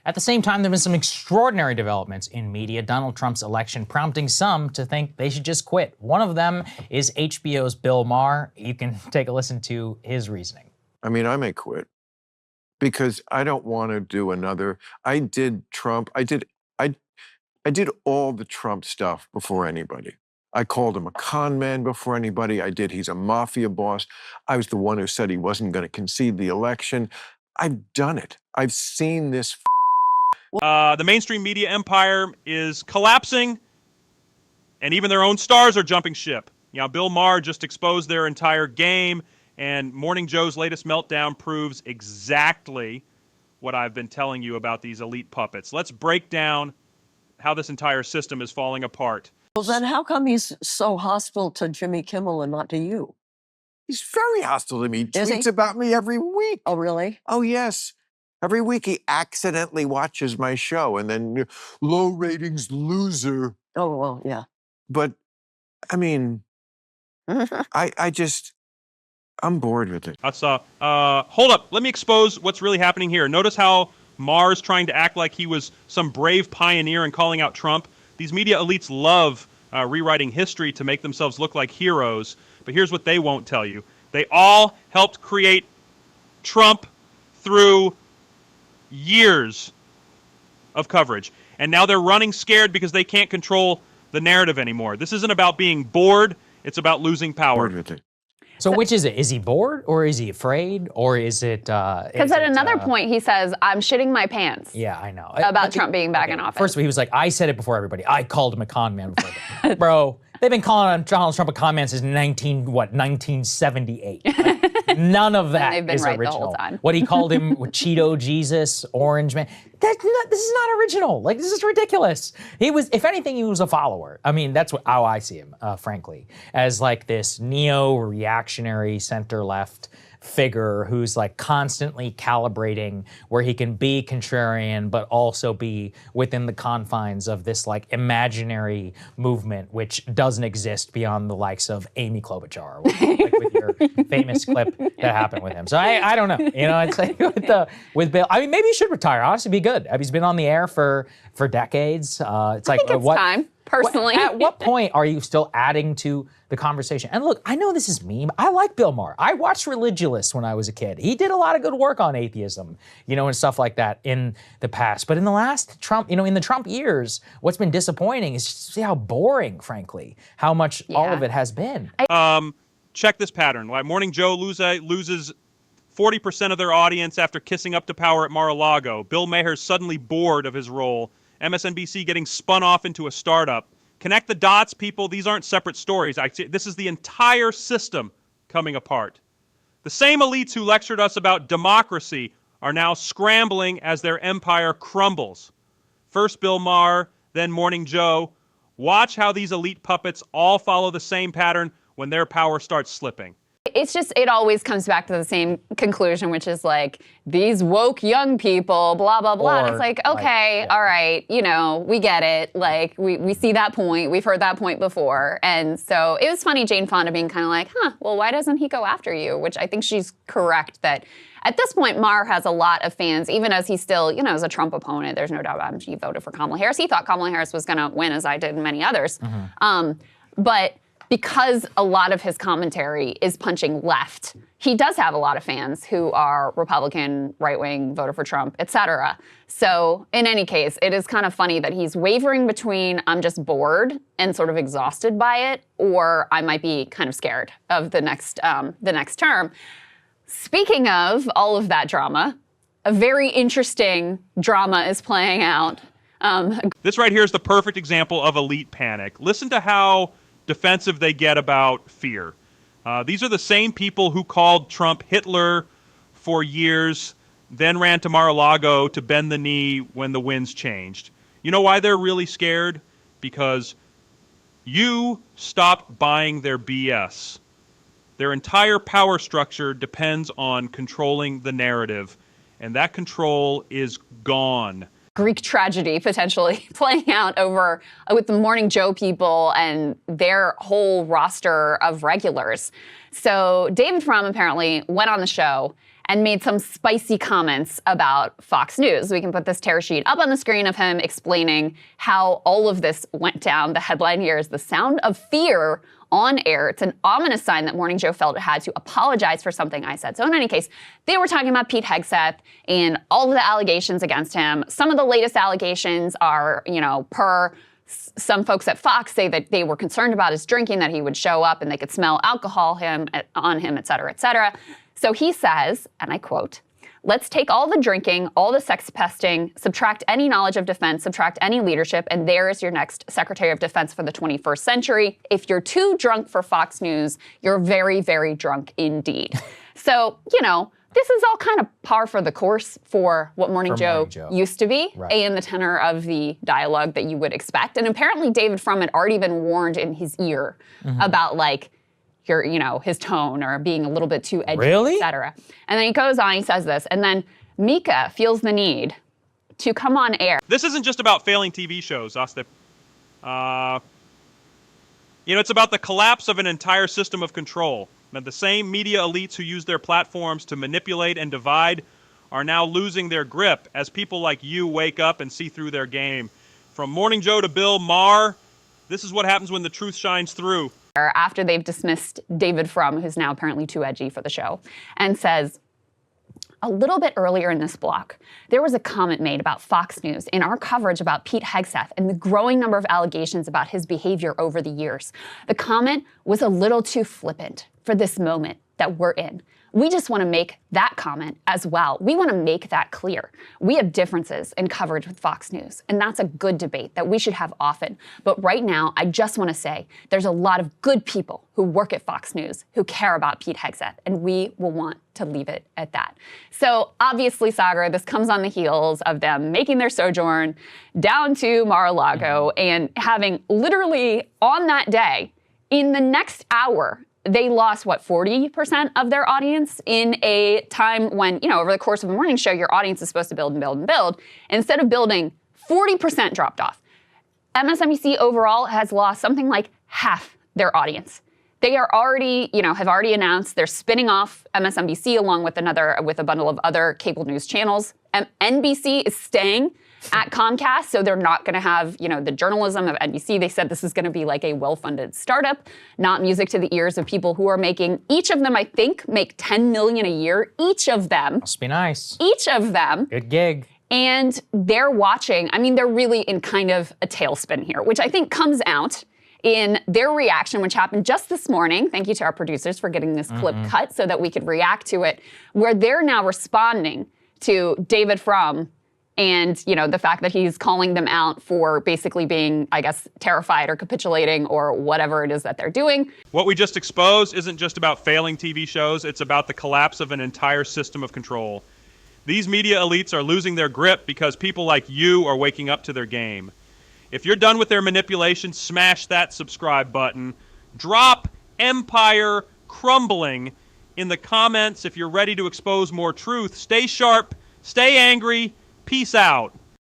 At the same time, there have been some extraordinary developments in media, Donald Trump's election, prompting some to think they should just quit. One of them is HBO's Bill Maher. You can take a listen to his reasoning. I mean, I may quit because I don't want to do another. I did Trump. I did all the Trump stuff before anybody. I called him a con man before anybody. He's a mafia boss. I was the one who said he wasn't going to concede the election. I've done it. I've seen this. The mainstream media empire is collapsing, and even their own stars are jumping ship. You know, Bill Maher just exposed their entire game, and Morning Joe's latest meltdown proves exactly what I've been telling you about these elite puppets. Let's break down how this entire system is falling apart. Well, then how come he's so hostile to Jimmy Kimmel and not to you? He's very hostile to me. He Is he? tweets about me every week. Oh, really? Oh, yes. Every week he accidentally watches my show and then low ratings loser. Oh, well, yeah. But, I mean, I'm bored with it. Let's, hold up. Let me expose what's really happening here. Notice how Maher's trying to act like he was some brave pioneer and calling out Trump. These media elites love rewriting history to make themselves look like heroes. But here's what they won't tell you. They all helped create Trump through years of coverage. And now they're running scared because they can't control the narrative anymore. This isn't about being bored. It's about losing power. Bored with it. So which is it? Is he bored or is he afraid or is it? Because at another point he says, I'm shitting my pants. Yeah, I know. About Trump being back in office. First of all, he was like, I said it before everybody. I called him a con man before that. Bro, they've been calling Donald Trump a con man since 1978. Like, none of that they've been is right original. the whole time. What he called him, Cheeto Jesus, Orange Man. This is not original. Like, this is ridiculous. He was, if anything, he was a follower. I mean, that's how I see him, frankly, as like this neo-reactionary center-left figure who's like constantly calibrating where he can be contrarian but also be within the confines of this like imaginary movement which doesn't exist beyond the likes of Amy Klobuchar, like with your famous clip that happened with him. So I don't know, you know, it's like with Bill. I mean, maybe he should retire. Honestly, be good. He's been on the air for decades. It's like I think it's time. Personally. At what point are you still adding to the conversation? And look, I know this is meme. I like Bill Maher. I watched Religulous when I was a kid. He did a lot of good work on atheism, you know, and stuff like that in the past. But in the last Trump, you know, in the Trump years, what's been disappointing is just to see how boring, frankly, how much all of it has been. Check this pattern. Like Morning Joe loses 40% of their audience after kissing up to power at Mar-a-Lago. Bill Maher's suddenly bored of his role. MSNBC getting spun off into a startup. Connect the dots, people. These aren't separate stories. This is the entire system coming apart. The same elites who lectured us about democracy are now scrambling as their empire crumbles. First Bill Maher, then Morning Joe. Watch how these elite puppets all follow the same pattern when their power starts slipping. It's just, it always comes back to the same conclusion, which is like, these woke young people, blah, blah, blah. And it's like, okay, all right, you know, we get it. Like, we see that point. We've heard that point before. And so it was funny, Jane Fonda being kind of like, well, why doesn't he go after you? Which I think she's correct that at this point, Maher has a lot of fans, even as he's still, you know, as a Trump opponent. There's no doubt about him. He voted for Kamala Harris. He thought Kamala Harris was going to win, as I did and many others. But because a lot of his commentary is punching left, he does have a lot of fans who are Republican, right-wing, voter for Trump, et cetera. So in any case, it is kind of funny that he's wavering between I'm just bored and sort of exhausted by it, or I might be kind of scared of the next term. Speaking of all of that drama, a very interesting drama is playing out. This right here is the perfect example of elite panic. Listen to how defensive they get about fear. These are the same people who called Trump Hitler for years, then ran to Mar-a-Lago to bend the knee when the winds changed. You know why they're really scared? Because you stopped buying their BS. Their entire power structure depends on controlling the narrative, and that control is gone. Greek tragedy potentially playing out over with the Morning Joe people and their whole roster of regulars. So David Frum apparently went on the show and made some spicy comments about Fox News. We can put this tear sheet up on the screen of him explaining how all of this went down. The headline here is "The Sound of Fear on Air." It's an ominous sign that Morning Joe felt it had to apologize for something I said. So in any case, they were talking about Pete Hegseth and all of the allegations against him. Some of the latest allegations are, per some folks at Fox say that they were concerned about his drinking, that he would show up and they could smell alcohol on him, et cetera, et cetera. So he says, and I quote, "Let's take all the drinking, all the sex pesting, subtract any knowledge of defense, subtract any leadership, and there is your next Secretary of Defense for the 21st century. If you're too drunk for Fox News, you're very, very drunk indeed." So, this is all kind of par for the course for what Morning Joe used to be, and the tenor of the dialogue that you would expect. And apparently David Frum had already been warned in his ear about his tone or being a little bit too edgy, et cetera. And then he goes on, he says this, and then Mika feels the need to come on air. This isn't just about failing TV shows, Ostip. It's about the collapse of an entire system of control. And the same media elites who use their platforms to manipulate and divide are now losing their grip as people like you wake up and see through their game. From Morning Joe to Bill Maher, this is what happens when the truth shines through. After they've dismissed David Frum, who's now apparently too edgy for the show, and says, a little bit earlier in this block, there was a comment made about Fox News in our coverage about Pete Hegseth and the growing number of allegations about his behavior over the years. The comment was a little too flippant for this moment that we're in. We just want to make that comment as well. We want to make that clear. We have differences in coverage with Fox News, and that's a good debate that we should have often. But right now, I just want to say there's a lot of good people who work at Fox News who care about Pete Hegseth, and we will want to leave it at that. So obviously, Sagar, this comes on the heels of them making their sojourn down to Mar-a-Lago and having literally on that day, in the next hour, they lost, 40% of their audience in a time when, over the course of a morning show, your audience is supposed to build and build and build. Instead of building, 40% dropped off. MSNBC overall has lost something like half their audience. They are already, have already announced they're spinning off MSNBC along with a bundle of other cable news channels. NBC is staying at Comcast, so they're not going to have, the journalism of NBC. They said this is going to be like a well-funded startup, not music to the ears of people who are making, each of them, I think, make $10 million a year. Each of them. Must be nice. Each of them. Good gig. And they're watching, they're really in kind of a tailspin here, which I think comes out in their reaction, which happened just this morning. Thank you to our producers for getting this clip cut so that we could react to it, where they're now responding to David Frum and, the fact that he's calling them out for basically being, I guess, terrified or capitulating or whatever it is that they're doing. What we just exposed isn't just about failing TV shows. It's about the collapse of an entire system of control. These media elites are losing their grip because people like you are waking up to their game. If you're done with their manipulation, smash that subscribe button. Drop Empire Crumbling in the comments if you're ready to expose more truth. Stay sharp, stay angry, peace out.